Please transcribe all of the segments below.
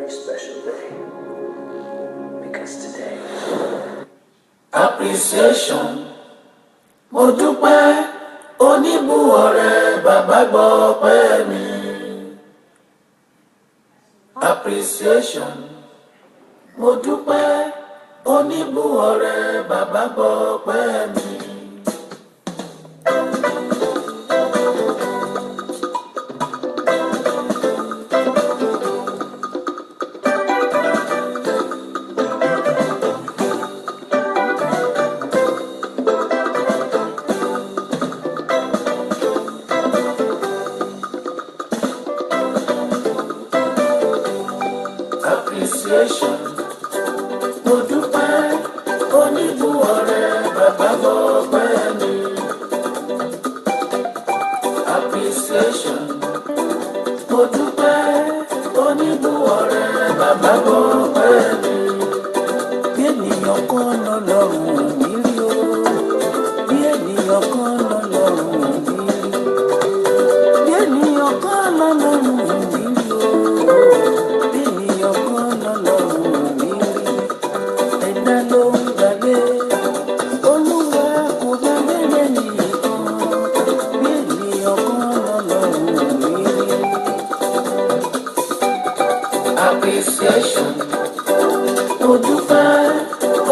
very special day. Because today, appreciation, mo dúpẹ́ oníbù ọ̀rẹ́ bàbá gbọ́ ọpẹ́ mi. Appreciation, mo dúpẹ́ oníbù ọ̀rẹ́ bàbá gbọ́ ọpẹ́ mi. Appreciation, mo dúpẹ́ oníbù ọ̀rẹ́ bàbá gbọ́ ọpẹ́ mi. Appreciation, mo dúpẹ́ oníbù ọ̀rẹ́ bàbá gbọ́ ọpẹ́ mi. Bí ènìyàn kan lọ́lọ́run mi rí o, bí ènìyàn kan lọ́lọ́run mi rí, bí ènìyàn kan lọ́lọ́run mi rí o. Appreciation, mo dúpẹ́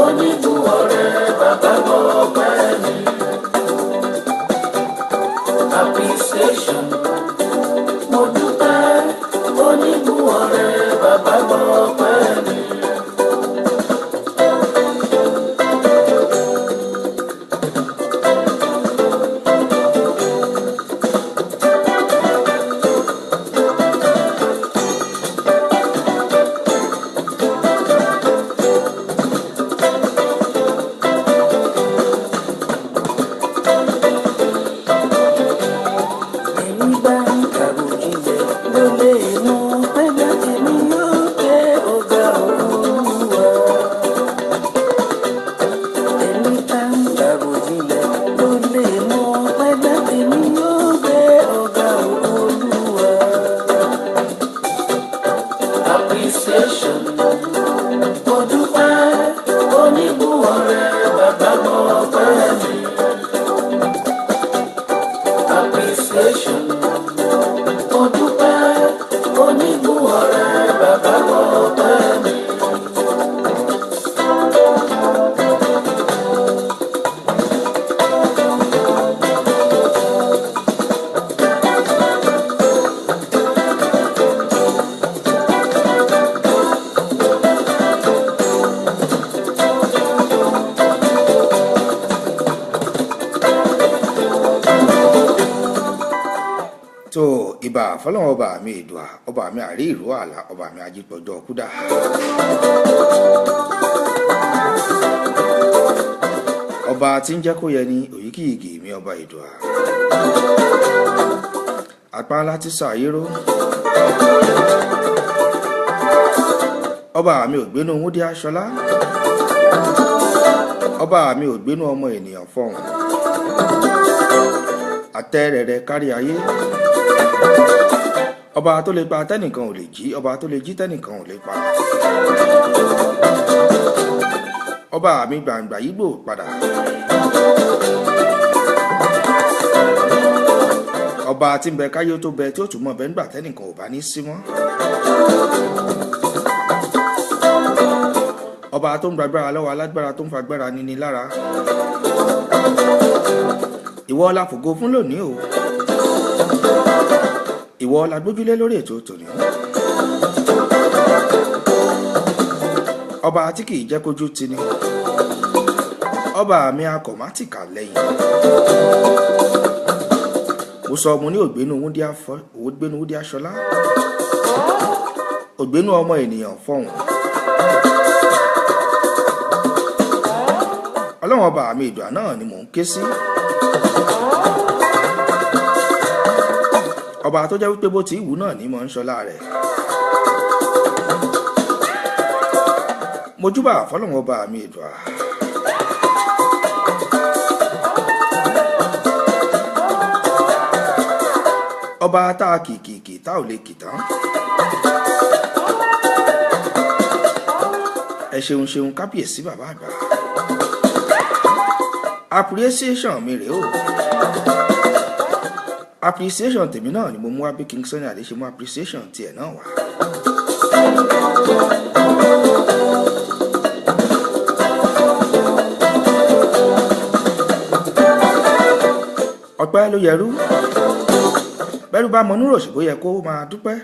oníbù ọ̀rẹ́ bàbá gbọ́ ọpẹ́ mi. Appreciation, mo dúpẹ́ oníbù ọ̀rẹ́ bàbá gbọ́ ọpẹ́ mi. Appreciation, mo dúpẹ́ oníbù ọ̀rẹ́ bàbá gbọ́ ọpẹ́ mi. Appreciation, mo dúpẹ́ oníbù ọ̀rẹ́ bàbá gbọ́ ọpẹ́ mi. tó ìbà fọlọ́wọ́n ọba mi ìdùà ọba mi àrí ìró àlà ọba mi ajípọ̀jọ́ kúdà. ọba tí ń jẹ́ kó yẹ ní òyíkìyìkì mi ọba ìdùà. apá láti ṣàyérò. ọba mi ò gbénú wúdí aṣọlá. ọba mi ò gbénú ọmọ ènìyàn fọ̀hún. àtẹ̀rẹ̀rẹ̀ kárí ayé. ọba tó lè pa tẹ́nìkan ò lè jí, ọba tó lè jí tẹ́nìkan ò lè pa. ọba mi gbàǹgbà yígbò padà. ọba tí ń bẹ káyé tó bẹ tí ó tún mọ̀ bẹ nígbà tẹ́nìkan ò bá ní sí mọ́. ọba tó ń gbàgbára lọ́wọ́ alágbára tó ń fagbára níní lára. ìwọ la fògo fún lónìí o. ìwọ la gbójúlé lórí ètò tòní. ọba tí kìí jẹ́ kójú tini. ọba mi akọ̀mátìkà lẹ́yìn. mo sọ mo ní ògbénu wúndí aṣọlá. ògbénu ọmọ ènìyàn fọ̀hún. ọlọ́run ọba mi ìdùà náà ni mò ń ké sí. ọba tó jẹ́ wípé bó ti wù náà ní mọ̀ ń ṣọlá rẹ̀. mojúbà fọlọ́run ọba mi ìdùà. ọba tá a kìkìkì tá ò lè kì tán. ẹ ṣeun ṣeun kábíyèsí bàbá àgbà appreciation mi rèé o appreciation tèmi náà ni mo mú wá bí King Sunny Adé ṣe mú appreciation tiẹ̀ náà wá. ọpẹ́ ló yẹrú bẹ́rù bá mọ núrò ṣùgbọ́n yẹ kó máa dúpẹ́.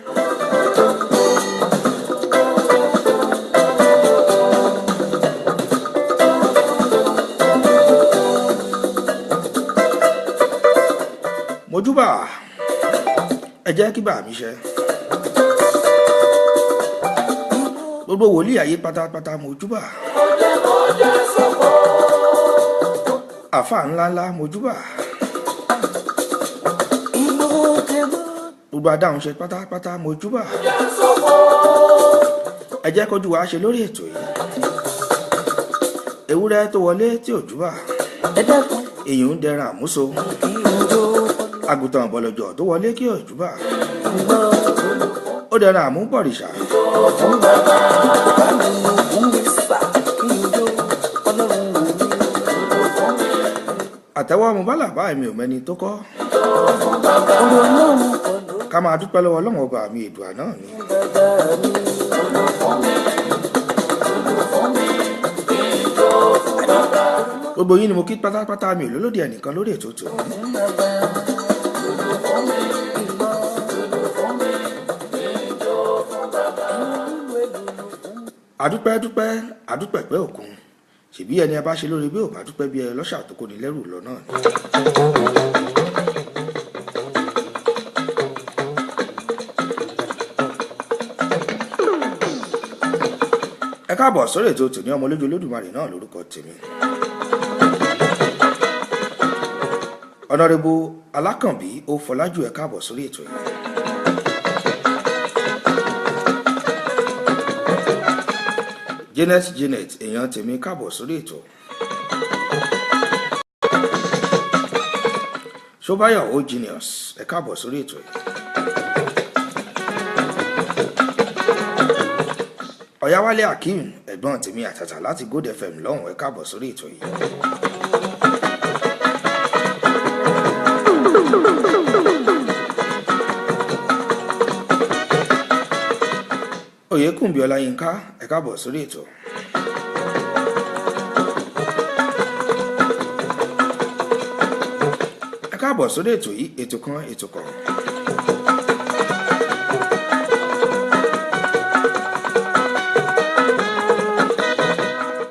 mojúbà ẹ jẹ́ kí bàá mi ṣe gbogbo wòlíì ayé pátápátá mojúbà àfà ńláńlá mojúbà gbogbo adáhunṣe pátápátá mojúbà ẹ jẹ́ kójú wa ṣe lórí ètò yìí ewúrẹ́ tó wọlé tí ò júbà èyí ń dẹran àmúso àgùntàn bọ̀lọ̀jọ̀ tó wọlé kí ò júbà ó dẹran àmúbọ̀rìṣà àtẹ́wọ́ ọmọ bá làbá ẹ̀mí ò mẹ́ni tó kọ́ ká máa dúpẹ́ lọ́wọ́ Ọlọ́run ọba mi Èdùà náà ni. gbogbo yín ni mo kí pátápátá mi ò lólódì ẹnìkan lórí ètò tòun. àdúpẹ́ pẹ́ òkun ṣèbí ẹni a bá ṣe lórí bí ò bá dúpẹ́ bí ẹ lọ́ṣà tó kó ní lẹ́rù lọ náà ni. ẹ káàbọ̀ sórí ètò tòní ọmọ olójú Olódùmarè náà lórúkọ tèmi. ọ̀nàrẹ́bù Alákànbí ó Fọlájú ẹ káàbọ̀ sórí ètò yìí. Janet èèyàn tèmi káàbọ̀ sórí ètò. Ṣọ́báyọ̀ O Genius ẹ káàbọ̀ sórí ètò yìí. Ọ̀yáwálé Akeem ẹ̀gbọ́n tèmi àtàtà láti Gold FM lọ́hùn ẹ káàbọ̀ sórí ètò yìí. Oyèkúnbí Ọláyínká ẹ káàbọ̀ sórí ètò. ẹ káàbọ̀ sórí ètò yìí ètò kan ètò kan.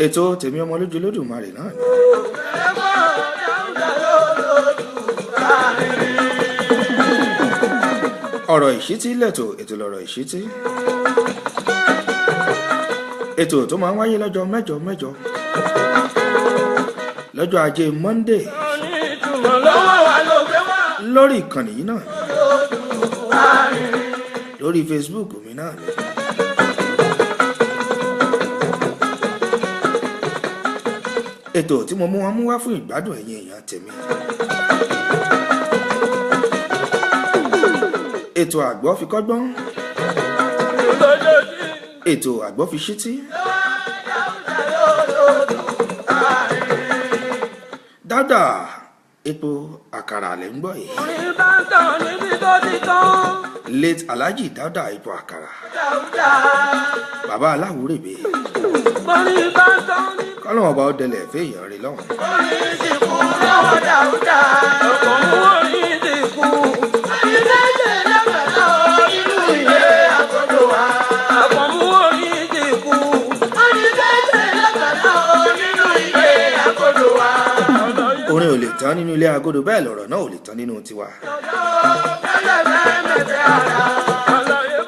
ètò tèmi ọmọ olójú Olódùmarè náà ni. ọ̀rọ̀ ìṣítí lẹ́tọ̀ ètò lọ̀rọ̀ ìṣítí. ètò tó máa ń wáyé lọ́jọ́ mẹ́jọ lọ́jọ́ ajé Monday lórí ìkànnì yìí náà lórí Facebook mi náà ni. ètò tí mo mú wọn mú wá fún ìgbádùn ẹ̀yin èèyàn tèmi. ètò àgbọ̀ fi kọ́gbọ́n ètò àgbọ̀ fi ṣítí. Dáúdà epo àkàrà lẹ́ ń gbọ́ yìí. Late Alhaji Dáúdà epo àkàrà. Bàbá Aláwúrèbe. Kọ́lọ́n ọba ọdẹlẹ̀ fẹ́ èèyàn rẹ̀ lọ́hùn. Orin ò lè tán nínú ilé agodo bẹ́ẹ̀ lọ̀rọ̀ náà ò lè tán nínú tiwa.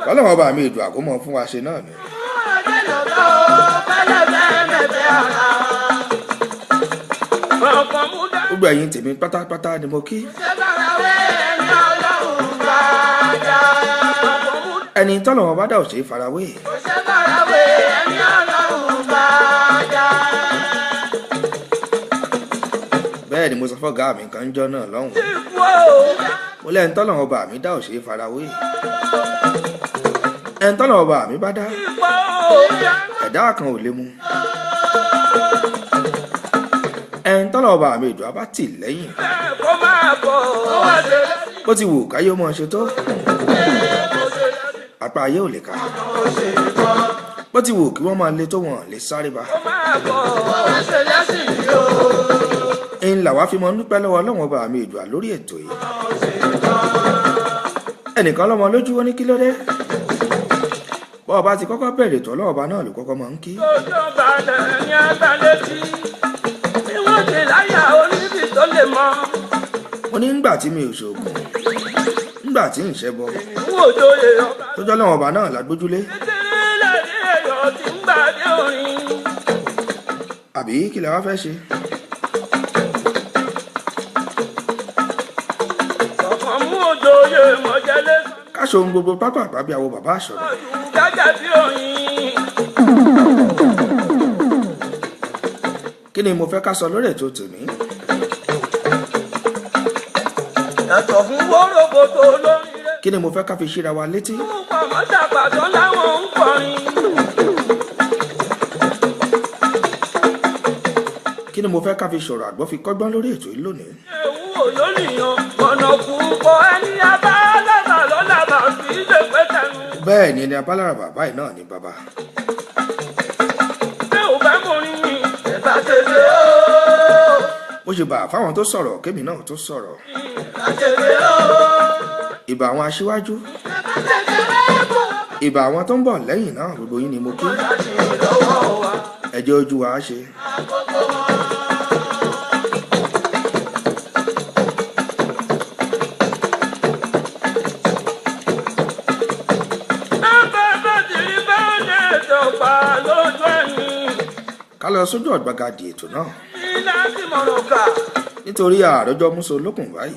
Kọ́lọ́n ọba mi Èdùà àkómọ fún wa ṣe náà ni. Gbogbo ẹ̀yin tèmi pátápátá ni mo kí. Ẹni tọ́lọ́run bá dá ò ṣe é farawé. Bẹ́ẹ̀ ni mo sọ fọ́gá mi kan jọ́ náà lọ́hùn. Mo lẹ́ni tọ́lọ́run ọba mi dá ò ṣe é farawé. ẹni tọ́lọ̀ ọba mi bá dá ẹ̀dá kan ò lè mú ẹni tọ́lọ̀ ọba mi ìdùn abá tì lẹ́yìn bó ti wù káyé ọmọ ṣe tó apá ayé ò lè ká bó ti wù kí wọ́n máa lé tó wọ́n lè sáré bá ń làwa fi mọ dúpẹ́ lọ́wọ́ ọlọ́wọ́n ọba mi ìdùn lórí ètò yìí ẹnìkan lọ́mọ lójú ó ní kí ló dé bọ́ ọba ti kọ́kọ́ bẹ̀rẹ̀ tó ọlọ́wọ́ ọba náà ló kọ́kọ́ máa ń kí. ojú ọba àdàrẹ̀ ní agbálẹ́tì bí wọ́n ti láyà oníbi tó lè mọ. mo ní ńgbà tí mi ò ṣoògùn ńgbà tí ń ṣẹbọ wò lóye ọba tó jọ́ lọ́wọ́ ọba náà lágbójúlé. kékeré lẹ́rí ẹ̀yọ́ tí ń gbà dé orin. àbí kí lẹ wá fẹ́ ṣe. ọ̀kan mú òjòyè mọ̀jẹ́lẹ́. káṣọ ohun gbogbo pápá àpábí àwọ bàbá àṣọrọ. gájà bí oyin. kí ni mo fẹ́ ká sọ lórí ètò tòní. yàtọ̀ fún wórógbòtò lórí rẹ̀. kí ni mo fẹ́ ká fi ṣíra wa létí. mú pamọ́ ṣàpàtàn láwọn ń kọrin. kí ni mo fẹ́ ká fi sọ̀rọ̀ àgbọ́ fi kọ́gbọ́n lórí ètò yìí lónìí. ewu olóníyàn ọ̀nà púpọ̀ ẹni abá lọ́nà lọ́nà bá fi lè pẹ́ tẹnu. bẹ́ẹ̀ ni ẹni abálára bàbá yìí náà ni bàbá. bí ò bá mọ̀ ní ẹ̀bá tètè ó. mo ṣe bà fáwọn tó sọ̀rọ̀ kémi náà tó sọ̀rọ̀. ẹ̀bá tètè ó. ìbà àwọn aṣíwájú ìbà àwọn tó ń bọ̀ lẹ́yìn náà gbogbo yín ni mo kí. ẹ jẹ́ ojú wa ṣe. ká lọ sójú ọ̀gbagadì ètò náà nítorí àròjọ múso lókùn báyìí.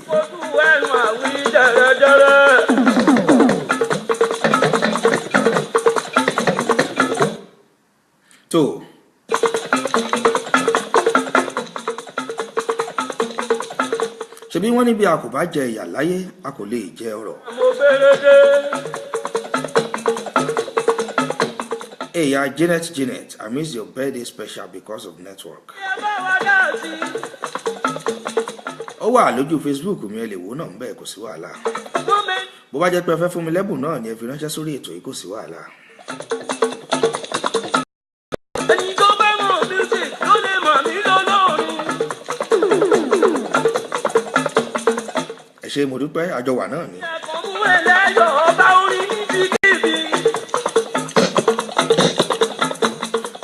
tó ṣebí wọ́n ní bí a kò bá jẹ ìyà láyé a kò lè jẹ ọrọ̀. Hey, Janet, I miss your birthday special because of network. Ó wà lójú Facebook mi ẹ lè wò náà ńbẹ̀ kò sí wàhálà. Bó bá jẹ́ pé ẹ fẹ́ fún mi lẹ́bùn náà ni ẹ fi ránṣẹ́ sórí ètò yìí kò sí wàhálà. Ẹni tó bá mọ̀ music ló lè mọ̀ mí lọ́lọ́run. Ẹ ṣé mo dúpẹ́ àjọwà náà ni. Ẹ̀kọ́ mú ẹlẹ́yọ̀ ọba orin níbikíbi.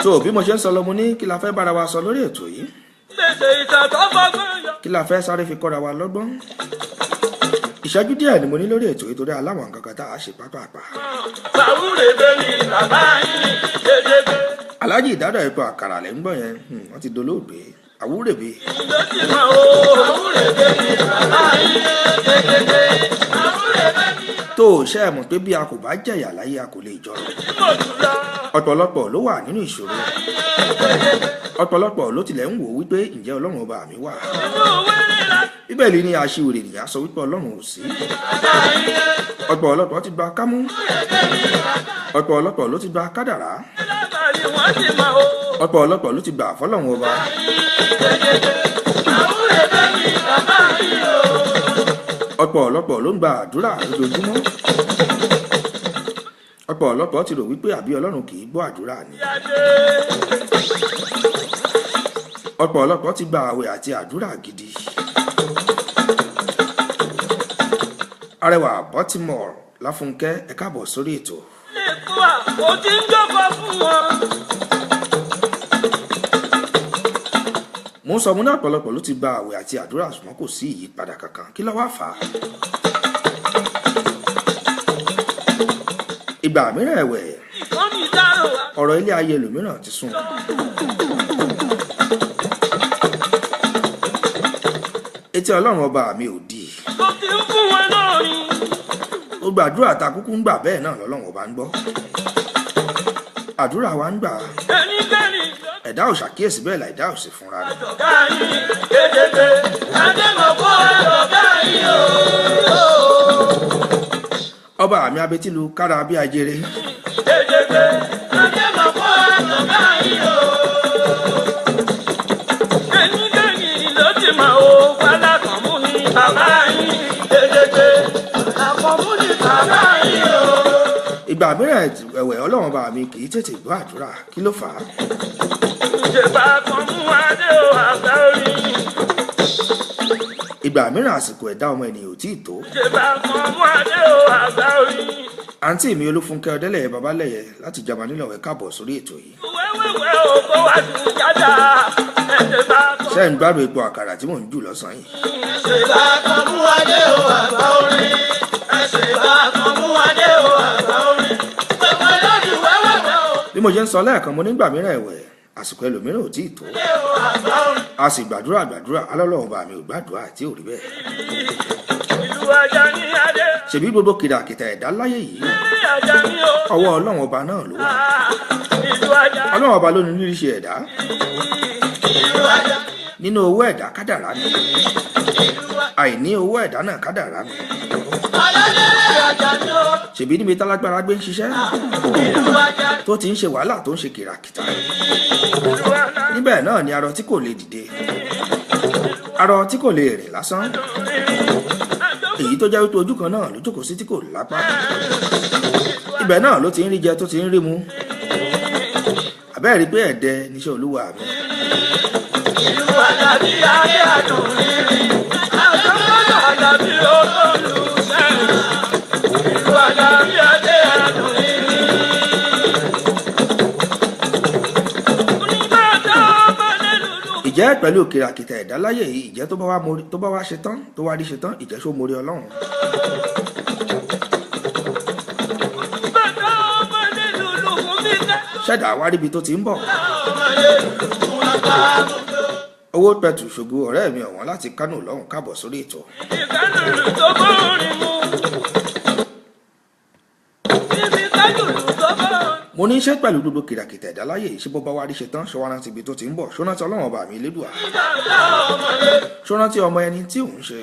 tó bí mo ṣe ń sọ lọ mo ní kí la fẹ́ bára wa sọ lórí ètò yìí. Gbèsè ìtàtọ́ fọgbọ́n yọ. kí la fẹ́ sáré fi kọ́ra wa lọ́gbọ́n. ìṣẹ́jú díẹ̀ ni mo ní lórí ètò yìí torí aláwọ̀ nǹkan kan tá a ṣe pápápá. Bàwúrèbe ni bàbá yín dédégbé. Aláàjì Ìdádọ̀ Ẹ̀pọ̀ Àkàrà lẹ́ ń gbọ́ yẹn wọ́n ti dolóògbé Àwúrèbe. Ìjọ ti mọ̀ o. Bàwúrèbe ni bàbá yín dédégbé. Bàwúrèbe ni. tó o ṣe é mọ̀ pé bí a kò bá jẹ̀yà láyé a kò lè jọrọ̀. Mọ̀ jùlọ. ọ̀pọ̀lọpọ̀ ló wà nínú ìṣòro. ọ̀pọ̀lọpọ̀ ló tilẹ̀ ń wò wípé ǹjẹ́ Ọlọ́run ọba mi wà. Inú wéré la. Bíbélì ní aṣiwèrè nìyà sọ wípé Ọlọ́run ò sí. ọ̀pọ̀lọpọ̀ ti gba kámú. ọ̀pọ̀lọpọ̀ ló ti gba kádàrá. Látàrí wọ́n ti mọ̀ o. ọ̀pọ̀lọpọ̀ ló ti gbà fọ́lọ́run ọba. Bàwúrèbe ni bàbá yín o. ọ̀pọ̀lọpọ̀ ló ń gba àdúrà lójoojúmọ́. ọ̀pọ̀lọpọ̀ ti rò wípé àbí Ọlọ́run kì í gbọ́ àdúrà ni. ọ̀pọ̀lọpọ̀ ti gba àwẹ̀ àti àdúrà gidi. Arẹwà Baltimore Láfúnkẹ́ ẹ káàbọ̀ sórí ètò. Lẹ́kọ̀ọ́ àpò tí ń jókòó fún wọn. mo ń sọ mo ní ọ̀pọ̀lọpọ̀ ló ti gba àwẹ̀ àti àdúrà ṣùgbọ́n kò sí ìyípadà kankan kí ló wá fà á. ìgbà mìíràn ẹ̀wẹ̀ Ìkọ́ni dárò wá. ọ̀rọ̀ ilé ayé ẹlòmíràn ti sún. etí Ọlọ́run ọba mi ò di. Tó ti ń fún wọn lórin. ó gbàdúrà ta kúkú ń gbà bẹ́ẹ̀ náà lọ́lọ́run ọba ń gbọ́. àdúrà wa ń gbà Ẹnikẹ́ni ẹ̀dá ò ṣàkíyèsí bẹ́ẹ̀ láìdá ò sì fúnra rẹ̀. àjọ̀gá yín dédégbé. Adémọ̀kọ́ àjọ̀gá yín o. ọba mi abetilu kára bí ajere. jẹjẹrẹ ajé mọ̀ fọ́ àtọ̀ báyìí o. Kẹ́yìn ló ti mọ̀ o pálákànmú ni bàbá yìí jẹjẹrẹ àkànmú ni bàbá yìí o. Ìgbà mìíràn ẹ̀wẹ̀ Ọlọ́run bá mi kì í tètè gbọ́ àdúrà kí ló fà á. Ìjẹ̀bà kan mú adé o àgbà orí. Ìgbà mìíràn àsìkò ẹ̀dá ọmọ ènìyàn ò tí ì tó. Ìjẹ̀bà kan mú adé o àgbà orí. Àǹtí mi Olúfúnkẹ́ Ọdẹ́lẹ̀yẹ Babálẹ̀yẹ láti Jámánì lọ́wọ́ ẹ káàbọ̀ sórí ètò yìí. Wẹ́wẹ́wẹ́ o kó wá ju jájà. Ìjẹ̀bà kan. Ṣé ń gbádùn epo àkàrà tí mò ń jù lọ́sàn-án yìí? Ìjẹ̀bà kan mú adé o àgbà orí. Ìjẹ̀bà kan mú adé o àgbà orí. Pẹ̀pẹ̀ lọ́dún wẹ́wẹ́wẹ́ o. Bí mo ṣe ń sọ lẹ́ẹ̀kan mo nígbà mìíràn ẹ̀wẹ̀ àsìkò ẹlòmíràn ò tí ì tó. A sì gbàdúrà alọ́lọ́run bá mi ò gbàdúrà tí ò rí bẹ́ẹ̀. Ìlú Àjàní adé. Ṣèbí gbogbo kìràkìtà ẹ̀dá láyé yìí Àjàní o. ọwọ́ Ọlọ́run ọba náà ló wà. Ìlú Àjàní. Ọlọ́run ọba ló ní rírí ṣe ẹ̀dá. Ìlú Àjàní. Nínú owó ẹ̀dá kádàrá ni. Àìní owó ẹ̀dá náà kádàrá ni. Àjàní o. Ṣèbí níbi tálágbára gbé ń ṣiṣẹ́ Ìlú Àjàní. tó ti ń ṣe wàhálà tó ń ṣe kìràkìtà. Ìlú Àjàní. Níbẹ̀ náà ni arọ tí kò lè dìde. Arọ tí kò lè rìn lásán. Èyí tó jẹ́ wípé ojú kan náà ló jókòó sí tí kò lápá. Ibẹ̀ náà ló ti ń rí jẹ tó ti ń rí mu. Àbẹ́ẹ̀ rí pé ẹ̀dẹ níṣẹ́ Olúwa mi. Ìlú Àjàní adé àdùn rírí. Àjọyọ̀ Àjàní olólùfẹ́. Ìlú Àjàní adé àdùn rírí. Ìjẹ́ pẹ̀lú kìràkìtà ẹ̀dá láyé yìí ìjẹ́ tó bá wá ṣe tán tó wá rí ṣe tán ìjẹ́ ṣó mórí Ọlọ́run. Ṣẹ̀dá wá ríbi tó ti ń bọ̀. Owó pẹ̀tù ṣògo ọ̀rẹ́ mi ọ̀wọ́n láti Kánò lọ́hùn káàbọ̀ sórí ètò. Mo ní iṣẹ́ pẹ̀lú gbogbo kìràkìtà ẹ̀dá láyé yìí ṣé bó bá wá rí ṣe tán ṣọwọ́ rántí ibi tó ti ń bọ̀ ṣó rántí Ọlọ́run ọba mi Elédùà. Ṣó rántí ọmọ ẹni tí òun ṣe.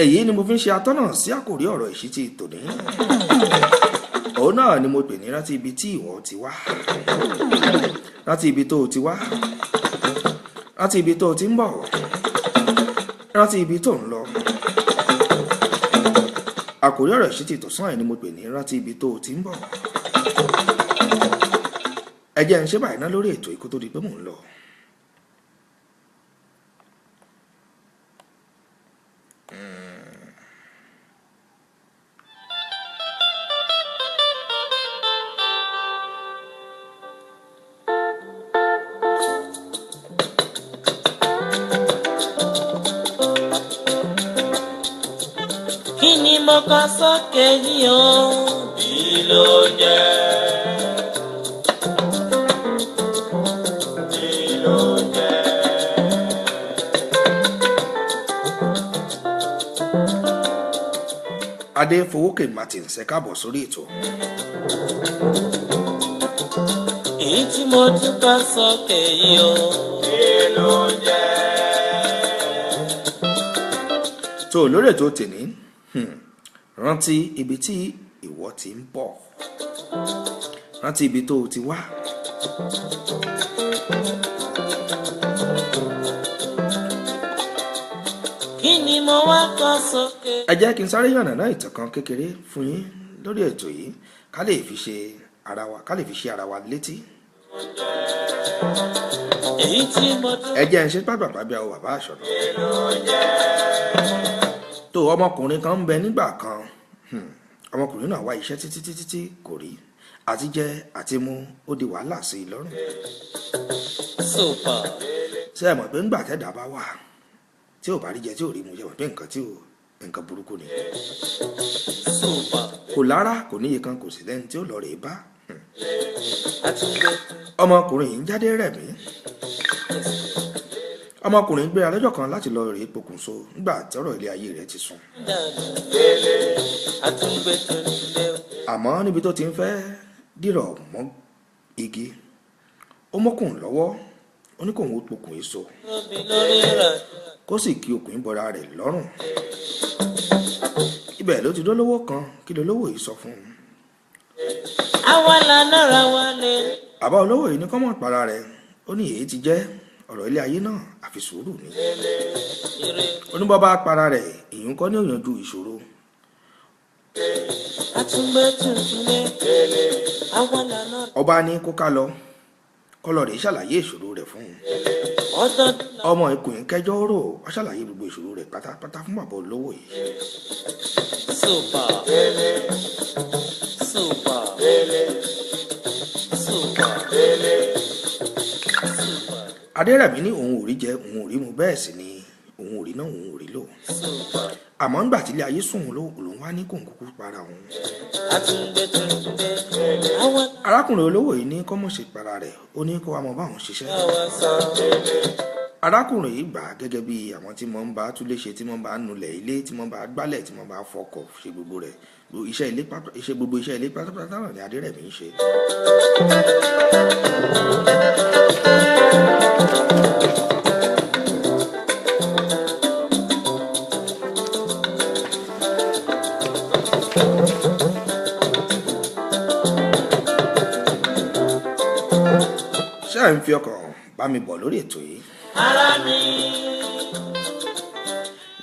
Èyí ni mo fi ń ṣe atọ́nà sí àkòrí ọ̀rọ̀ ìṣítí tòní. Òun náà ni mo pè ní rántí ibi tí ìwọ ti wá. Rántí ibi tó o ti wá. Rántí ibi tó o ti ń bọ̀. Rántí ibi tó ń lọ. Àkòrí ọ̀rọ̀ ìṣítí tọ̀sán ẹ̀ ni mo pè ní rántí ibi tó o ti ń bọ̀. Ẹ jẹ́ ń ṣe báyìí ná lórí ètò ikú tó di pé mò ń lọ. Kí ni mo kọ sókè yìí o? Kí ló jẹ́? Kí ló jẹ́? Adé Fowókè Martins ẹ káàbọ̀ sórí ètò. Èyí tí mo tún kọ sókè yìí o. Kí ló jẹ́? Tó lórí ètò tèmi. Rántí ibi tí ìwọ ti ń bọ̀. Rántí ibi tó o ti wá. Kí ni mo wá kọ sókè? Ẹ jẹ́ kí n sáré yànnàná ìtàn kan kékeré fún yín lórí ètò yìí ká lè fi ṣe ara wa létí. Èyí tí mo tún. Ẹ jẹ́ ń ṣe pàpàpà bí àwọn bàbá àṣọ̀nà. Tó ọmọkùnrin kan ń bẹ nígbà kan. Ọmọkùnrin náà wá iṣẹ́ títí kò rí. Àti jẹ àti mu ó di wàhálà sí i lọ́rùn. Super. Ṣé ẹ mọ̀ pé ńgbà tẹ́dà bá wà tí ò bá rí jẹ tí ò rí mu ṣe mọ̀ pé nǹkan burúkú ni. Super. Kò lára kò níye kan kò sí lẹ́ni tí ó lọ rèé bá. Àtúndé. Ọmọkùnrin yìí ń jáde rẹ̀ mí. Ọmọkùnrin gbéra lọ́jọ́ kan láti lọ rèé pokùnso nígbà tí ọ̀rọ̀ ilé ayé rẹ̀ ti sùn. Àtúndé tó nílé. Àmọ́ níbi tó ti ń fẹ́ dìrọ̀ mọ́ igi ó mọ́kùn lọ́wọ́ ó ní kóun ó pokùn èso Lóbi lórí rẹ̀. kó sì kí okùn bọra rẹ̀ lọ́rùn. ibẹ̀ ló ti dólówó kan kí lolówó yìí sọ fún un. àwa lànà ra wa lè. bàbá olówó yìí ní kọ́mọ̀ para rẹ̀ ó ní èyí ti jẹ́ ọ̀rọ̀ ilé ayé náà àfi sùúrù ni. oníbọ̀ bá para rẹ̀ ìyún kọ́ ní òyànjú ìṣòro. ọba ní kó ká lọ kọlọ rẹ̀ ṣàlàyé ìṣòro rẹ̀ fún un. ọmọ ìkùnrin kẹjọ rò ó ṣàlàyé gbogbo ìṣòro rẹ̀ pátápátá fún bàbá olówó yìí. Adérẹ̀mí ní òun ò rí jẹ òun ò rí mu bẹ́ẹ̀ sì ni òun ò rí náà òun ò rí lò. àmọ́ ńgbà tílé ayé sùn lòun wá ní kóun kúkú para òun. arákùnrin olówó yìí ní kọ́mọ̀ ṣe para rẹ̀ ó ní kó wá mọ báwọn ṣiṣẹ́. arákùnrin yìí gbà á gẹ́gẹ́ bí àwọn tí wọ́n ń bá túlé ṣe tí wọ́n bá nulẹ̀ ilé tí wọ́n bá gbálẹ̀ tí wọ́n bá fọkọ̀ ṣe gbogbo rẹ̀ gbogbo iṣẹ́ ilé pátápátá náà ni Adérẹ̀mí ń ṣe. ṣé ẹ̀ ń fi ọkàn bá mi bọ̀ lórí ètò yìí.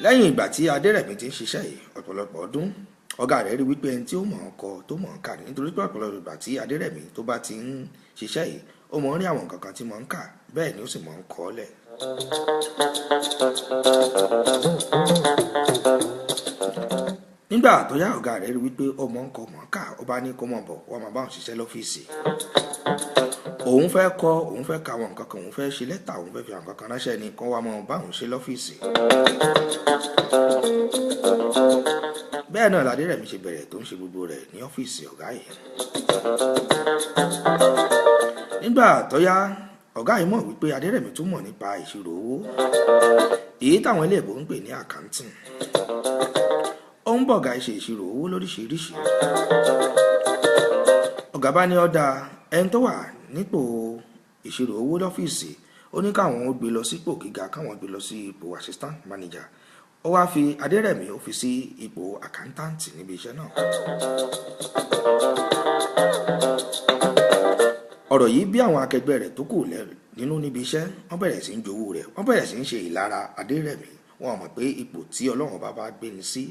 lẹ́yìn ìgbà tí Adérẹ̀mí ti ń ṣiṣẹ́ yìí ọ̀pọ̀lọpọ̀ ọdún ọ̀gá rẹ̀ rí wípé ẹni tí ó mọ̀ ọ́n kọ tó mọ̀ ọ́n kà ní nítorí pé ọ̀pọ̀lọpọ̀ ìgbà tí Adérẹ̀mí tó bá ti ń ṣiṣẹ́ yìí ó mọ̀ ń rí àwọn nǹkan kan tí mọ̀ ń kà bẹ́ẹ̀ ni ó sì mọ̀ ń kọ ọ́ lẹ̀. nígbà tó yá ọ̀gá rẹ̀ rí wípé ó mọ̀ ń kọ mọ̀ ń kà ó bá ní kó mọ̀ bọ̀ wọ́n máa bá òun ṣiṣẹ́ lọ́fíìsì. òun fẹ́ kọ òun fẹ́ ka àwọn nǹkan kan òun fẹ́ ṣe lẹ́tà òun fẹ́ fi àwọn nǹkan kan ránṣẹ́ ni kán wá mọ́ bá òun ṣe lọ́fíìsì. bẹ́ẹ̀ náà l'Adérẹ̀mí ṣe bẹ̀rẹ̀ tó ń ṣe gbogbo rẹ̀ ní ọ́fíìsì ọ̀gá yìí. nígbà tó yá ọ̀gá yìí mọ̀ wípé Adérẹ̀mí tún mọ̀ nípa ìṣirò owó èyí táwọn iléèbó ń pè ní accounting. ó ń bọ̀gá ṣe ìṣirò owó lóríṣiríṣi. ọ̀gá bá ní ọ̀dà ẹni tó wà nípò ìṣirò owó lọ́fíìsì ó ní káwọn ó gbé lọ sípò gíga káwọn gbé lọ sí ipò assistant manager ó wá fi Adérẹ̀mí ó fi sí ipò accountant níbi iṣẹ́ náà. ọ̀rọ̀ yìí bí àwọn akẹgbẹ́ rẹ̀ tó kù nínú níbi iṣẹ́ wọ́n bẹ̀rẹ̀ sí ń jowú rẹ̀ wọ́n bẹ̀rẹ̀ sí ń ṣe ìlara Adérẹ̀mí wọn mọ̀ pé ipò tí Ọlọ́run bá gbé ni sí.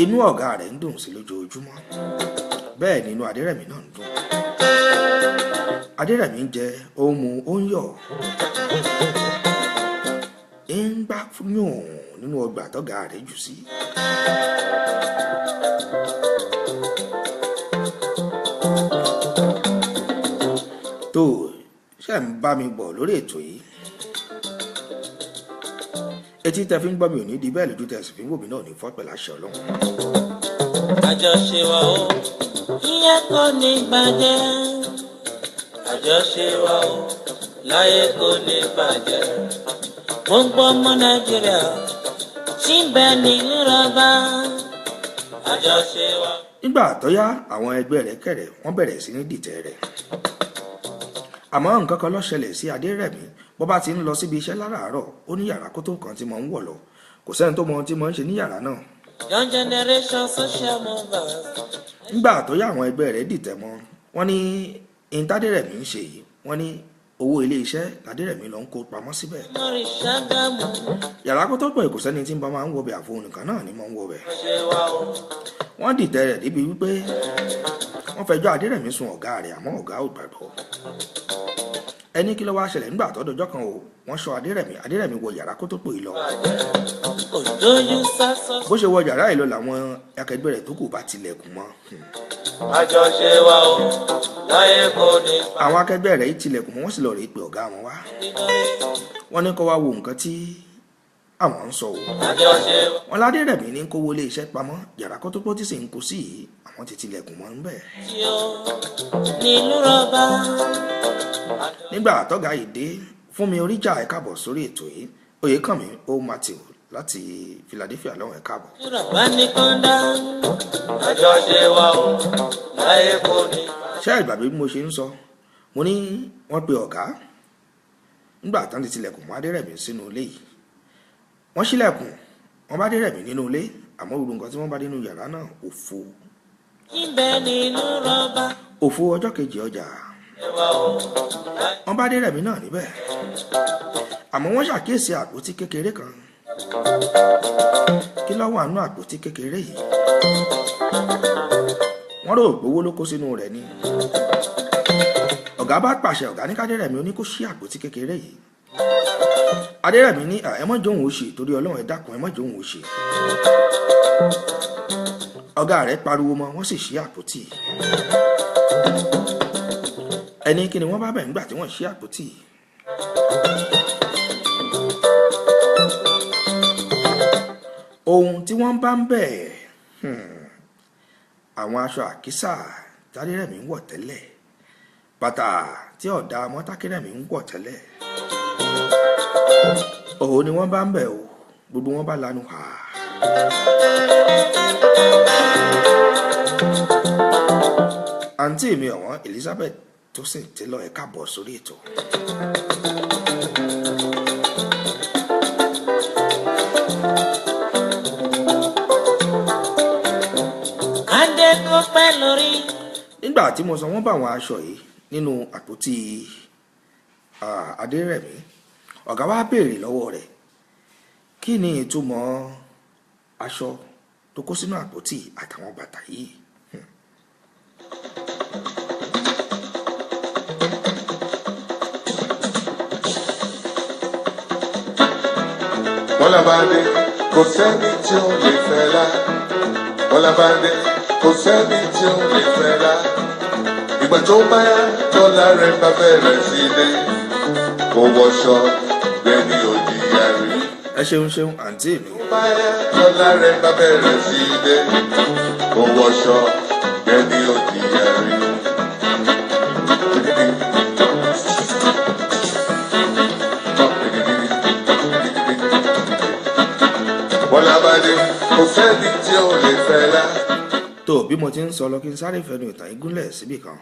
inú ọ̀gá rẹ̀ ń dùn sí lójoojúmọ́ bẹ́ẹ̀ ni inú Adérẹ̀mí náà ń dùn. Adérẹ̀mí ń jẹ ó ń mu ó ń yọ̀ ń gbá yùn nínú ọgbà tọ́gà rẹ̀ jù sí. tó ṣe ń bá mi bọ̀ lórí ètò yìí etí tẹ fi ń gbọ́ mi ò ní di bẹ́ẹ̀ lójú tẹ sì fi ń wò mí náà ní fọ́ pẹ̀lú àṣẹ Ọlọ́run. àjọṣe wa ó ìyẹn kò ní bàjẹ́ àjọṣe wa ó láyé kò ní bàjẹ́ gbogbo ọmọ Nàìjíríà tí ń bẹ nílùú rọba àjọṣe wa. nígbà tó yá àwọn ẹgbẹ́ rẹ̀ kẹ̀rẹ̀ wọ́n bẹ̀rẹ̀ sí ní dìtẹ̀ rẹ̀ àmọ́ nǹkan kan ló ṣẹlẹ̀ sí Adérẹ̀mí bó bá ti ń lọ síbi iṣẹ́ láràárọ̀ ó ní yàrá kótó kan tí mo ń wọ̀ lọ kò sẹ́ni tó mọ ohun tí mo ń ṣe ní yàrá náà. young generation social movers. nígbà tó yá àwọn ẹgbẹ́ rẹ̀ dìtẹ̀ mọ́ wọ́n ní Adérẹ̀mí ń ṣe yìí wọ́n ní owó ilé iṣẹ́ Adérẹ̀mí ló ń kó pamọ́ síbẹ̀. yàrá kótó pẹ̀ kò sẹ́ni tí ń bá máa ń wọbẹ̀ àfo nìkan náà ni mo ń wọbẹ̀. wọ́n dìtẹ̀ rẹ̀ débi wípé wọ́n fẹjọ́ Adérẹ̀mí sun ọ̀gá rẹ̀ àmọ́ ọ̀gá ò gbàgbọ́. ẹni kí ló wá ṣẹlẹ̀ nígbà tó dọjọ́ kan o wọ́n sọ Adérẹ̀mí wọ yàrá kó tó pè é lọ. bó ṣe wọ yàrá yìí lọ làwọn akẹgbẹ́ rẹ̀ tó kù bá tilẹ̀kùn mọ́. àjọṣe wa ó láyé kò ní. àwọn akẹgbẹ́ rẹ̀ yìí tilẹ̀kùn mọ́ wọ́n sì lọ rèé pé ọ̀gá wọn wá. wọ́n ní kó wá wo nǹkan tí àwọn ń sọ o. wọn l'Adérẹ̀mí ní kówó ilé iṣẹ́ pamọ́ yàrá kó tó pọ́ tí sì ń kó sí yìí àwọn ti tilẹ̀kùn mọ́ ń bẹ̀. nílùú rọba. nígbà tọ́gà yìí dé fún mi oríjà ẹ káàbọ̀ sórí ètò yìí Oyèkànmí ó Matthew láti Philadelphia lọ́wọ́ ẹ káàbọ̀. rọba nìkan dá àjọṣe wa ó láyé kò ní. ṣé ìgbàgbé bí mo ṣe ń sọ mo ní wọ́n pe ọ̀gá nígbà tán ti tilẹ̀kùn mọ́ Adérẹ̀mí sínú ilé yìí wọ́n ṣílẹ̀kùn wọ́n bá Adérẹ̀mí nínú ilé àmọ́ gbogbo nǹkan tí wọ́n bá nínú yàrá náà òfo. ibẹ̀ nínú rọ́bà. òfo ọjọ́ kejì ọjà wọ́n bá Adérẹ̀mí náà níbẹ̀ àmọ́ wọ́n ṣàkíyèsí àpótí kékeré kan. kí ló wà nínú àpótí kékeré yìí? wọ́n rò pé owó ló kó sínú rẹ̀ ni. ọ̀gá bá pàṣẹ ọ̀gá ní k'Adérẹ̀mí ó ní kó ṣí àpótí kékeré yìí. Adérẹ̀mí ní ẹ má jẹ́ òun ó ṣe torí Ọlọ́run ẹ dákun ẹ má jẹ́ òun ó ṣe. ọ̀gá rẹ̀ pariwo mọ́ wọ́n sì ṣí àpótí. ẹni kí ni wọ́n bá bẹ̀ nígbà tí wọ́n ṣí àpótí. ohun tí wọ́n bá ń bẹ̀ àwọn aṣọ àkísà t'Adérẹ̀mí ń wọ̀ tẹ́lẹ̀, bàtà tí ọ̀dà ọmọ t'Adérẹ̀mí ń wọ̀ tẹ́lẹ̀. òun ni wọ́n bá ń bẹ̀ o, gbogbo wọn bá lanu hà. àǹtí mi ọ̀wọ́n Elizabeth tó sì ti lọ ẹ káàbọ̀ sórí ètò. nígbà tí mo sọ wọ́n bá àwọn aṣọ yìí nínú àpótí Adérẹ̀mí, ọ̀gá wa béèrè lọ́wọ́ rẹ̀ kí ni ìtumọ̀ aṣọ tó kó sínú àpótí àtàwọn bàtà yìí. Bọ́lá bá dé kò sẹ́ni tí ó lè fẹ́ lá. Bọ́lá bá dé kò sẹ́ni tí ó lè fẹ́ lá. Ìgbà tó bá yá tọ́lá rẹ̀ bá bẹ̀rẹ̀ sí ilé. Kò wọṣọ lẹ́ni òdì yàrí. ẹ ṣeun àǹtí mi. Tó bá yá tọ́lá rẹ̀ bá bẹ̀rẹ̀ sí ilé. Kò wọṣọ lẹ́ni òdì yàrí. Bọ́lá bá dé kò sẹ́ni tí ó lè fẹ́ lá. tó bí mo ti ń sọ lọ kí n sáré fẹnu ìtàn igúnlẹ̀ síbì kan.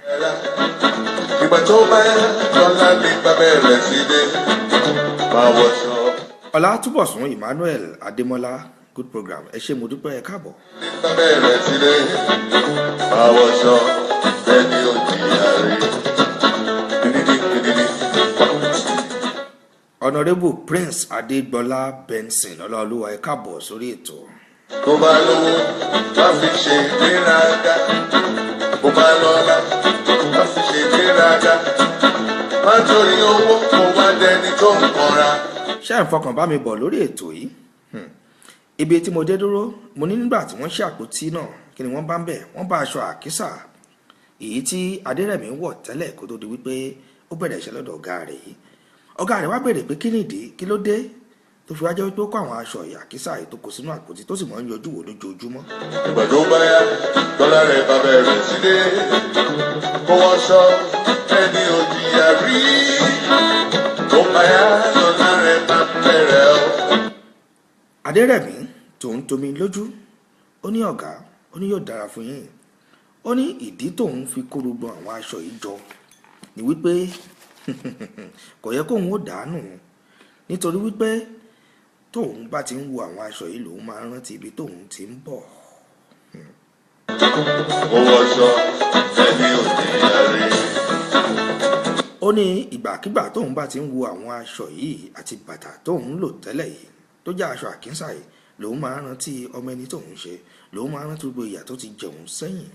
Ìgbà tó bá yá tọ́lá lè bá bẹ̀rẹ̀ sí ilé. Máa wọṣọ. Ọlátúbọ̀sún Emmanuel Adémọ́lá, good program, ẹ ṣé mo dúpẹ́ ẹ káàbọ̀. Bá bẹ̀rẹ̀ sí ilé. Máa wọṣọ lẹ́ni òdì yàrí. Honourable Prince Adégbọlá Benson Ọláolúwa ẹ káàbọ̀ sórí ètò. Tó bá lówó má fi ṣe ìgbéraga. Bó bá lọ́lá má fi ṣe ìgbéraga. Má torí owó kó wá dẹni tó ń kanra. ṣé ẹ̀ ń fọkàn bá mi bọ̀ lórí ètò yìí? ibi tí mo dé dúró mo ní nígbà tí wọ́n ṣe àpótí náà kí ni wọ́n bá ń bẹ̀? wọ́n bá aṣọ àkísà èyí tí Adérẹ̀mí ń wọ̀ tẹ́lẹ̀ kó tó di wípé ó bẹ̀rẹ̀ iṣẹ́ lọ́dọ̀ ọ̀gá rẹ̀ yìí. ọ̀gá rẹ̀ wá béèrè pé kí nìdí, kí ló dé tó fi wá jẹ́ wípé ó kó àwọn aṣọ àkísà yìí tó kó sínú àpótí tó sì máa ń yọjú wò lójoojúmọ́. Ìgbà tó bá yá tọ́lá rẹ̀ bá bẹ̀rẹ̀ sí ilé. Kó wọṣọ lẹ́ni òdì yàrí. Tó bá yá tọ́lá rẹ̀ bá bẹ̀rẹ̀ o. Adérẹ̀mí tòun tomi lójú ó ní ọ̀gá ó ní yóò dára fún yín, ó ní ìdí tóun fi kó gbogbo àwọn aṣọ yìí jọ ni wípé kò yẹ kóun ó dànù nítorí wípé tóun bá ti ń wo àwọn aṣọ yìí lòun máa ń rántí ibi tóun ti ń bọ̀. Kó wọṣọ lẹ́ni òdì yàrí. ó ní ìgbàkigbà tóun bá ti ń wo àwọn aṣọ yìí àti bàtà tóun ń lò tẹ́lẹ̀ yìí tó jẹ́ aṣọ àkísà yìí lòun máa ń rántí ọmọ ẹni tóun ṣe, lòun máa ń rántí gbogbo ìyà tó ti jẹun sẹ́yìn.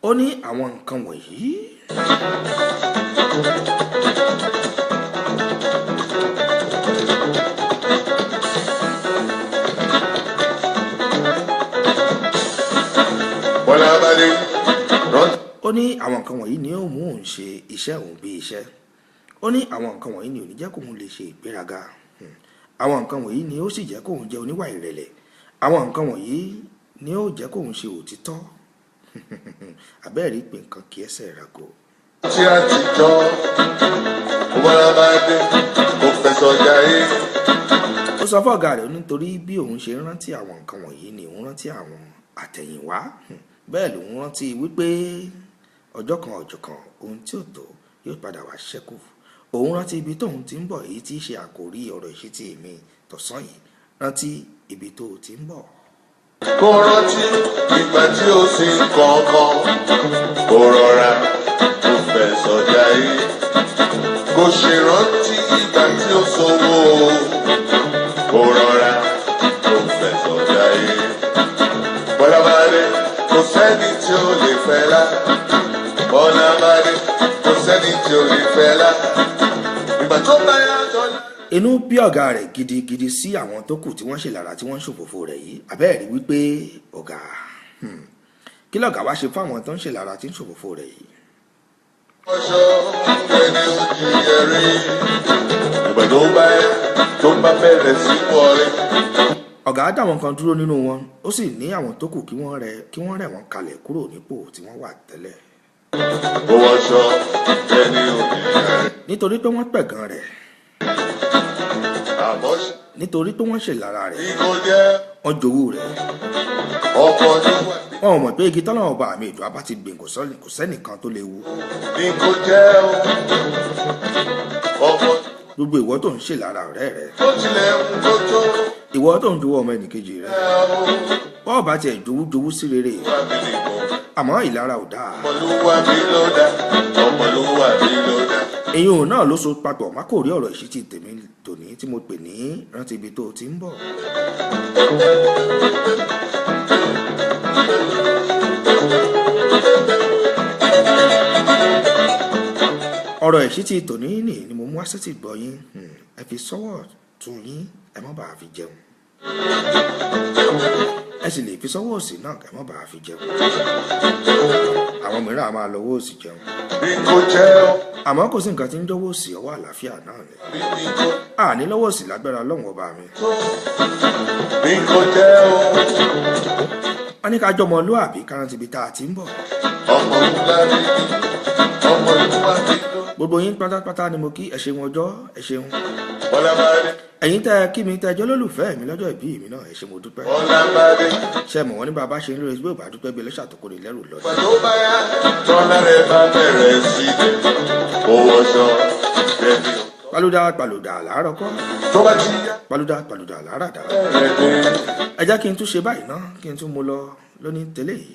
ó ní àwọn nǹkan wọ̀nyí Bọ́lá bá dé rántí. ó ní àwọn nǹkan wọ̀nyí ni ó mú òun ṣe iṣẹ́ òun bí iṣẹ́. ó ní àwọn nǹkan wọ̀nyí ni ò ní jẹ́ kóun lè ṣe ìgbéraga. àwọn nǹkan wọ̀nyí ni ó sì jẹ́ kóun jẹ́ oníwà ìrẹ̀lẹ̀. àwọn nǹkan wọ̀nyí ni ó jẹ́ kóun ṣe òtítọ́. abẹ́ẹ̀rí pé nǹkan kì í ẹsẹ̀ rago. Tí a ti jọ Bọ́lá bá dé kò fẹsọ̀ jayé. ó sọ fún ọ̀gá rẹ̀ nítorí bí òun ṣe rántí àwọn nǹkan wọ̀nyí ni òun rántí àwọn àtẹ̀yìnwá bẹ́ẹ̀ ló ń rántí wípé ọjọ́ kan ohun tí ò tó yóò padà wá ṣẹ́kù. Òun rántí ibi tóun ti ń bọ̀, èyí tí í ṣe àkòrí ọ̀rọ̀ ìṣítí mi tọ̀sán yìí. Rántí ibi tó ti ń bọ̀. Kò rántí ìgbà tí ó sì kankan, kò rọra kò fẹ́ sọ̀jà yìí. Kò ṣe rántí ìgbà tí ó sanwó, kò rọra kò fẹ́ sọ̀jà yìí. Bọ́lá bá dé, kò sẹ́ni tí ó lè fẹ́ lá. Bọ́lá bá dé, kò sẹ́ni tí ó lè fẹ́ lá. Ìgbà tó bá yá dọ́là. Inú bí ọ̀gá rẹ̀ gidigidi sí àwọn tó kù tí wọ́n ṣèlára tí wọ́n ń ṣòfófó rẹ̀ yìí. Àbẹ́ẹ̀rí wípé ọ̀gá kí lọ̀gá wá ṣe fún àwọn tó ń ṣèlára tí ń ṣòfófó rẹ̀ yìí. Ọjọ́ ẹni ojú ẹ̀rí. Ìgbà tó bá yá tó bá bẹ̀rẹ̀ sí wọlé. Ọ̀gá dá àwọn kan dúró nínú wọn, ó sì ní àwọn tó kù kí wọ́n rẹ̀ wọ́n kalẹ̀ kúrò nípò tí wọ́n wà tẹ́lẹ̀. Ó wọṣọ ẹni ojú ẹ̀rí. Nítorí pé wọ́n pẹ̀gàn rẹ̀, nítorí pé wọ́n ṣèlára rẹ̀, wọ́n jowú rẹ̀. Wọn ò mọ̀ pé igi tọ́lọ́run ọba àmì ìdùn abá ti gbìn kò sẹ́nìkan tó léwu. Gbogbo ìwọ tó ń ṣèlára ọ̀rẹ́ rẹ̀, ìwọ tó ń jowú ọmọ ẹnìkejì rẹ̀, wọ́n bá tiẹ̀ jowú sí rere, àmọ́ ìlara ò dáa. Èyí náà ló so papọ̀ má kò rí ọ̀rọ̀ ìṣítí tèmi tòní tí mo pè ní rántí ibi tó ti ń bọ̀. Ọ̀rọ̀ ìṣítí tòní ni mo mú asẹ́tì gbọ́ yín. Ẹ fi sọ́wọ́ tún yín, ẹ má bàa fi jẹun. Ẹ sì lè fi sọ́wọ́ òsì náà, ẹ má bàa fi jẹun. Àwọn mìíràn a máa lọ́wọ́ òsì jẹun. Àmọ́ kò sí nǹkan tí ń jọ́wọ́ òsì, ọwọ́ àlàáfíà náà ni. Àní lọ́wọ́ òsì lágbára Ọlọ́run ọba mi. Wọ́n ní ká jọmọ lóàbí ká rántí ibi tá a ti ń bọ̀. Gbogbo yín pátápátá ni mo kí, ẹ ṣeun ọjọ́, ẹ ṣeun. Ẹ̀yin tẹ́ kí mi tẹ́jọ́ lólùfẹ́ mi lọ́jọ́ ìbí mi náà, ẹ ṣé mo dúpẹ́. Ṣé mọ̀ wọ́n ní bàbá ṣe ń lórí ẹgbẹ́ òbá bí ẹlẹ́ṣà tó kórè lẹ́rù lọ. Pàlùdà làárọ̀ kọ́. Pàlùdà làárà dà. Ẹ jẹ́ kí n tún ṣe báyìí náà, kí n tún mú lọ lóní tẹ́lẹ̀ yìí.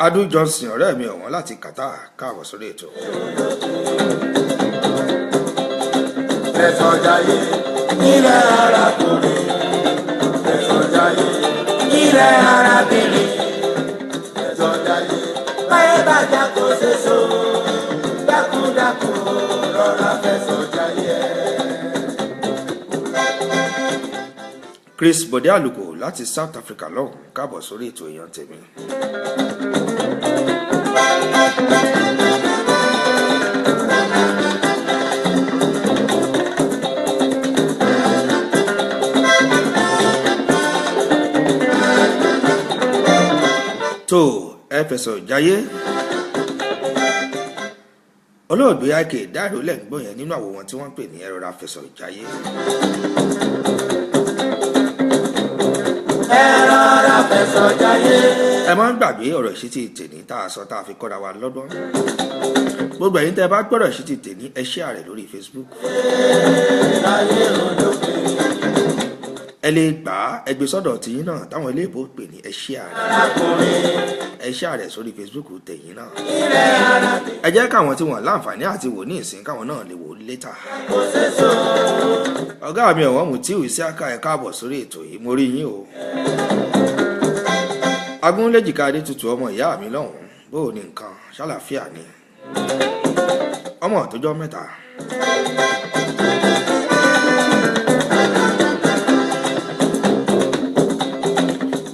Adu Johnson ọ̀rẹ́ mi ọ̀wọ́n láti Qatar káàbọ̀ sórí ètò. Ẹ̀sọ̀jayé ilẹ̀ arákùnrin, ẹ̀sọ̀jayé ilẹ̀ arábìnrin, ẹ̀sọ̀jayé báyé bàjá kò ṣe so, dákúdákú rọra fẹ̀sọ̀jayé. Chris Bode Aluko láti South Africa lọ́hùn káàbọ̀ sórí ètò èèyàn tèmi. tó ẹ fẹsọ̀ jayé olóògbé ike dáàrú lẹ́gbọ̀n yẹn nínú àwòrán tí wọ́n pè ní ẹ rọra fẹsọ̀ jayé. Ẹ rọra fẹsọ̀ jayé. Ẹ má gbàgbé ọ̀rọ̀ ìṣítí tèní tá a sọ tá a fi kọ́ra wa lọ́gbọ́n. Gbogbo ẹ̀yin tẹ́ bá gbọ́dọ̀ ìṣítí tèní ẹ share rẹ̀ lórí Facebook. Ẹ lè gbà á ẹgbẹ́ sọ́dọ̀ tìyín náà táwọn ilé ìbò pè ní ẹ share rẹ̀. Ẹ share rẹ̀ sórí Facebook tẹ̀yìn náà. Ẹ jẹ́ káwọn tí wọ́n láǹfààní àti wò ní ìsìn káwọn náà lè wò létà. Ọ̀gá mi ọ̀wọ́n Mutiu Isiaka ẹ káàbọ̀ sórí ètò yìí mo rí yín o. Agúnléjìká Adétutù ọmọ ìyá mi lọ́hùn-ún bóò ní nǹkan ṣàlàáfíà ni. ọmọ àtọjọ́ mẹ́ta.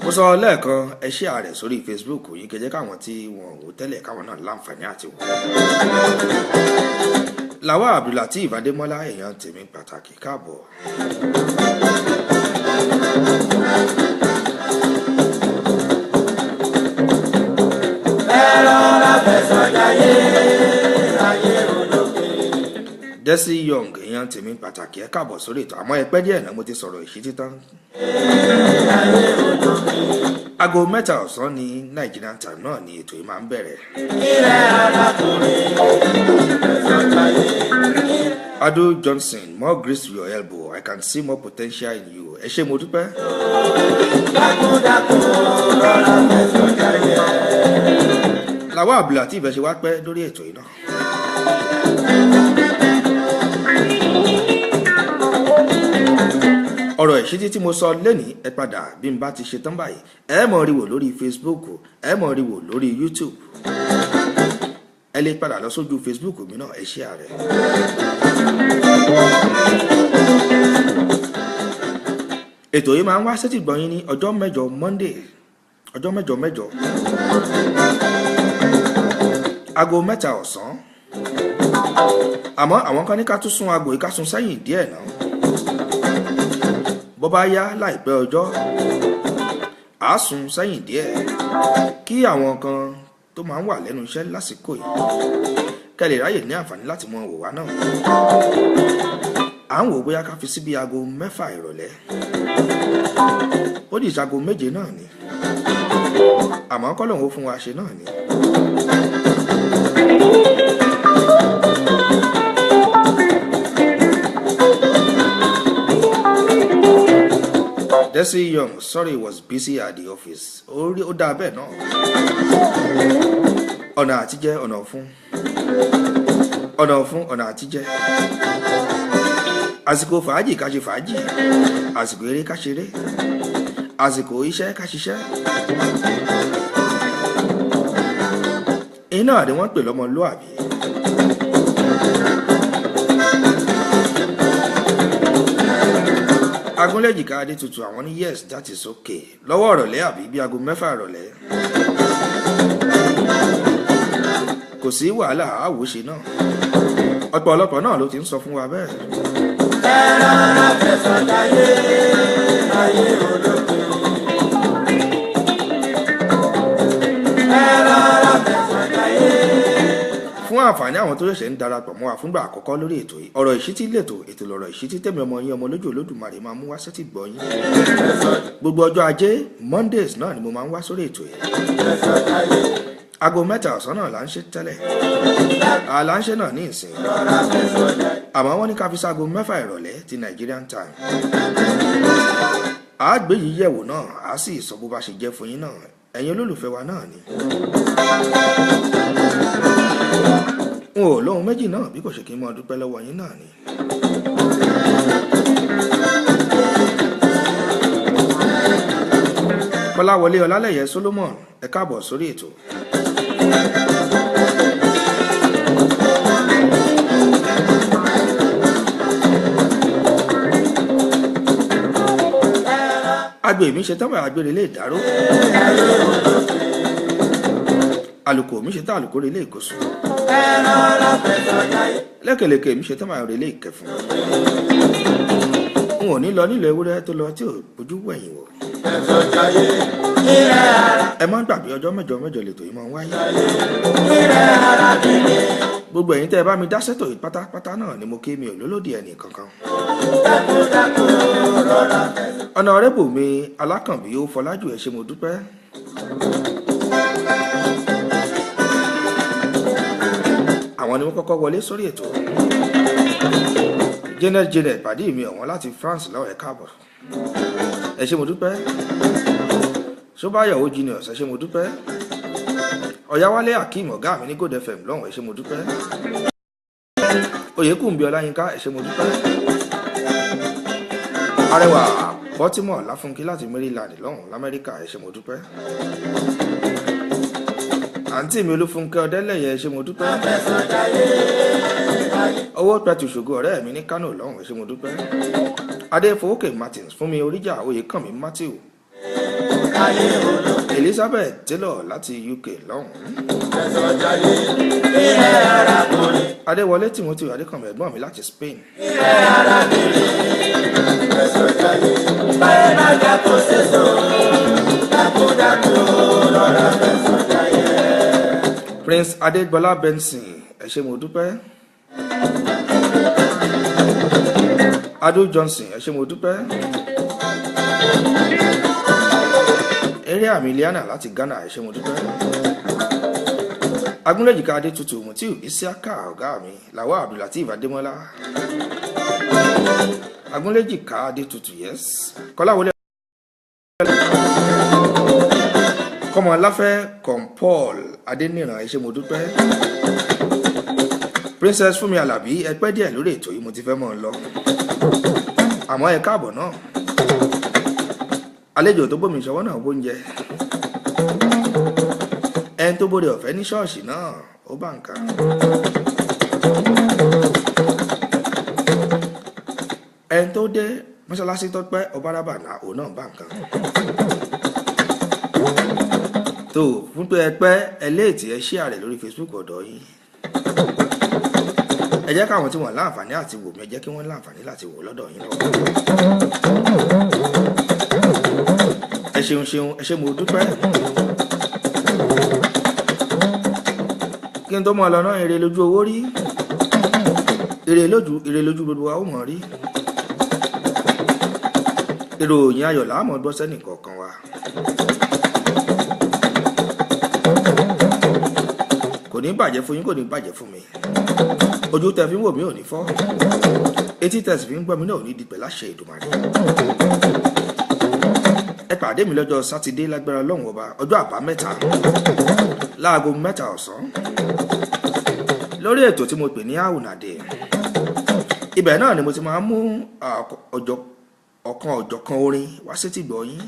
mo sọ lẹ́ẹ̀kan ẹ share rẹ̀ sórí Facebook yìí kẹjẹ́ káwọn tí wọn ò tẹ́lẹ̀ káwọn náà láǹfààní àti wò. Lawal Abdulateef Adémọ́lá èèyàn tèmi pàtàkì káàbọ̀. Desi Young èèyàn tèmi pàtàkì ẹ káàbọ̀ sórí ètò àmọ́ ẹ pẹ́ díẹ̀ náà mo ti sọ̀rọ̀ ìṣítí tán. Aago 3 ọ̀sán ní Nigerian time náà ni ètò yìí máa ń bẹ̀rẹ̀. Ado Johnson, more grace to your elbow. I can see more potential in you. Ẹ ṣé mo dúpẹ́. Lawal Abdulateef ṣe wá pẹ́ lórí ètò yìí náà. Ọ̀rọ̀ ìṣítí tí mo sọ lẹ́nìí ẹ padà bí n bá ti ṣe tán báyìí ẹ mọ̀ rí wò lórí Facebook ẹ mọ̀ rí wò lórí YouTube ẹ lè padà lọ sójú Facebook mi náà ẹ share rẹ̀. Ètò yìí máa ń wá sétí gbọ̀nyìn ní ọjọ́ mẹ́jọ Monday ọjọ́ mẹ́jọ aago 3 ọ̀sán àmọ́ àwọn kan ní ká tún sún aago yìí ká sún sẹ́yìn díẹ̀ náà. Bó bá yá láìpẹ́ ọjọ́ á sún sẹ́yìn díẹ̀ kí àwọn kan tó máa ń wà lẹ́nu iṣẹ́ lásìkò yìí kẹ́lẹ̀ ráyè ní àǹfààní láti mọ wò wá náà. À ń wò bóyá ká fi sí bí aago 6 ìrọ̀lẹ́ ó di ìṣàgò 7 náà ni àmọ́ kọ́lọ́hún ó fún wa ṣe náà ni. Desi Young, sorry, was busy at the office. Ó dá bẹ́ẹ̀ náà. Ọ̀nà àtijẹ́ ọ̀nà ọ̀fun. Ọ̀nà ọ̀fun ọ̀nà àtijẹ́. Àsìkò fàájì ká ṣe fàájì. Àsìkò eré ká ṣeré. Àsìkò iṣẹ́ ká ṣiṣẹ́. Iná ni wọ́n pè lọ́mọlúàbí. Agúnlẹ̀jìká Adétutù àwọn ní yes that is okay lọ́wọ́ ìrọ̀lẹ́ àbí bí aago 6 ìrọ̀lẹ́. Kò sí wàhálà àwòṣe náà ọ̀pọ̀lọpọ̀ náà ló ti ń sọ fún wa bẹ́ẹ̀. Fún àǹfààní àwọn tó ṣẹ̀ṣẹ̀ ń darapọ̀ mọ́ wa fúngbà àkọ́kọ́ lórí ètò yìí ọ̀rọ̀ ìṣítí lètò ètò lọ̀rọ̀ ìṣítí tẹ̀mí ọmọ yín ọmọ lójú Olódùmarè máa mú wá sétí gbọ́ yín. Gbogbo ọjọ́ ajé Mondays náà ni mo máa ń wá sórí ètò yìí. Aago 3 ọ̀sán náà là ń ṣe tẹ́lẹ̀ là ń ṣe náà ní ìsìn àmọ́ wọ́n ní ká fi sáago 6 ìrọ̀lẹ́ ti Nigerian time. Àgbé yìí yẹ̀wò náà á sì sọ bó bá ṣe jẹ́ fún yín náà ẹ̀yin olólùfẹ́ wa náà ni. N ò lóhun méjì náà bí kò ṣe kí n mọ́ dúpẹ́ lọ́wọ́ yín náà ni. Kọ́láwọlé Ọlálẹ́yẹ Solomon ẹ káàbọ̀ sórí ètò. Agbe mi ṣe tán bá agbére ilé ìdáró. Àlùkò mi ṣe tán àlùkò ilé ìkóso. Lẹ́kẹ̀lẹ́kẹ̀ mi ṣe tán bá ilé ìkẹfùn. N ò ní lọ nílò ewúrẹ́ tó lọ tí ò bójú wẹ̀yìn wò. Ẹ má gbàgbé ọjọ́ mẹ́jọ lètò yìí máa ń wáyé. Gbogbo ẹ̀yin tẹ́ ẹ bá mi dá sẹ́tò yìí pátápátá náà ni mo kí mi ò lólódì ẹnì kankan. Honorable mi Alákànbí ó Fọlájú ẹ ṣé mo dúpẹ́. Àwọn ni wọ́n kọ́kọ́ wọlé sórí ètò. Janet pàdé mi ọ̀wọ́n láti France lọ́wọ́ ẹ káàbọ̀. Ẹ ṣé mo dúpẹ́. Ṣóbáyọ̀wó Junior ẹ ṣé mo dúpẹ́. Ọ̀yáwálé Akeem ọ̀gá mi ní Gold FM lọ́wọ́ ẹ ṣé mo dúpẹ́. Oyèkúnbí Ọláyínká ẹ ṣé mo dúpẹ́. Arẹwà Baltimore Láfúnkí láti Maryland lọ́hùn l'Amẹ́ríkà ẹ ṣé mo dúpẹ́. Àǹtí mi Olúfúnkẹ́ Ọdẹ́lẹ̀yẹ ẹ ṣé mo dúpẹ́. owó pẹ̀tù ṣògo ọ̀rẹ́ mi ní Kánò lọ́hùn ẹ ṣé mo dúpẹ́. Adéfowókè Martins fún mi oríjà Oyèkànmí Matthew. Elizabeth Taylor láti UK lọ́hùn. Adéwọlé Timothy Adékànmí ẹ̀gbọ́n mi láti Spain. Prince Adégbọlá Benson ẹ ṣé mo dúpẹ́. Adu Johnson ẹ ṣé mo dúpẹ́. Eré àmì Liana láti Ghana ẹ ṣé mo dúpẹ́. Agúnlẹ̀jìká Adétutù Mutiu Isiaka ọ̀gá mi Làwọ̀ Abdulateef Adémọ́lá. Agúnlẹ̀jìká Adétutù yes. Kọ́láwọlé Kọ́mọláfẹ́ Kọ̀ǹpọ́ọ̀l Adéníran ẹ ṣé mo dúpẹ́. Princess Fúnmi Àlàbí ẹ pẹ́ díẹ̀ lórí ètò yìí mo ti fẹ́ mọ́ ọ lọ. Àmọ́ ẹ káàbọ̀ náà. Àlejò tó bómi ìṣọwọ́ náà bóúnjẹ. Ẹni tó bóde ọ̀fẹ́ ní ṣọ́ọ̀ṣì náà ó bá nǹkan. Ẹni tó dé mọ́ṣáláṣí tó pẹ́ ọbárábà náà òun náà bá nǹkan. Tó fún pé ẹ pẹ́ ẹ léètì ẹ ṣí ààrẹ lórí Facebook ọ̀dọ̀ yìí. Ẹ jẹ́ káwọn tí wọ́n láǹfààní àti wò mí ẹ jẹ́ kí wọ́n láǹfààní láti wò lọ́dọ̀ yín lọ́wọ́. Ẹ ṣeun ẹ ṣé mo dúpẹ́. Kí n tó mọ lọ náà ire lójú owó rí. Ire lójú gbogbo wa ó mọ̀ rí. Ìròyìn ayọ̀ láàmú gbọ́ sẹ́nì kọ̀ọ̀kan wa. Kò ní bàjẹ́ fún yín kò ní bàjẹ́ fún mi. Ojú tẹ́ fi ń wò mí ò ní fọ́. Etí tẹ́ sì fi ń gbọ́ mi náà ò ní di pẹ̀lú àṣẹ Èdùmàrè. Ẹ pàdé mi lọ́jọ́ Sátidé lágbára Ọlọ́run ọba ọjọ́ àbámẹ́ta láago 7 ọ̀sán lórí ètò tí mo pè ní Àwùnàdé. Ibẹ̀ náà ni mo ti máa ń mú ọ̀kan ọ̀jọ̀kan orin wá sétí gbọ́ yín.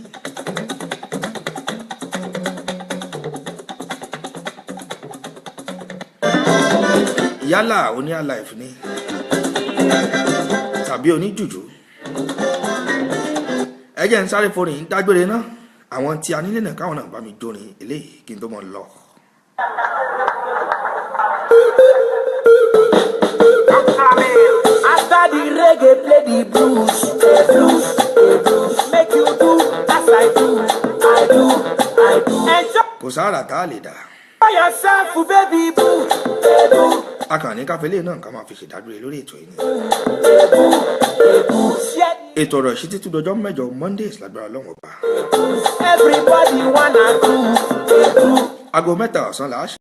Yálà oní àlàìf ni tàbí oníjùjú. Ẹ jẹ́ n sáré forin dágbére náà àwọn tí a nílé náà káwọn náà bá mi jórin eléyìí kí n tó mọ lọ. After the reggae play the blues, make you do as I do. Kò sára tá a lè dà. Yourself, baby boo. Akànnì káfílẹ̀ náà ká máa fi ṣèdágbére lórí ètò yìí ni. Ètò ọ̀rọ̀ ìṣítí tún dọjọ́ mẹ́jọ Mondays lágbára Ọlọ́run ọba. Everybody wanna do. Aago 7 ọ̀sán là á ṣe.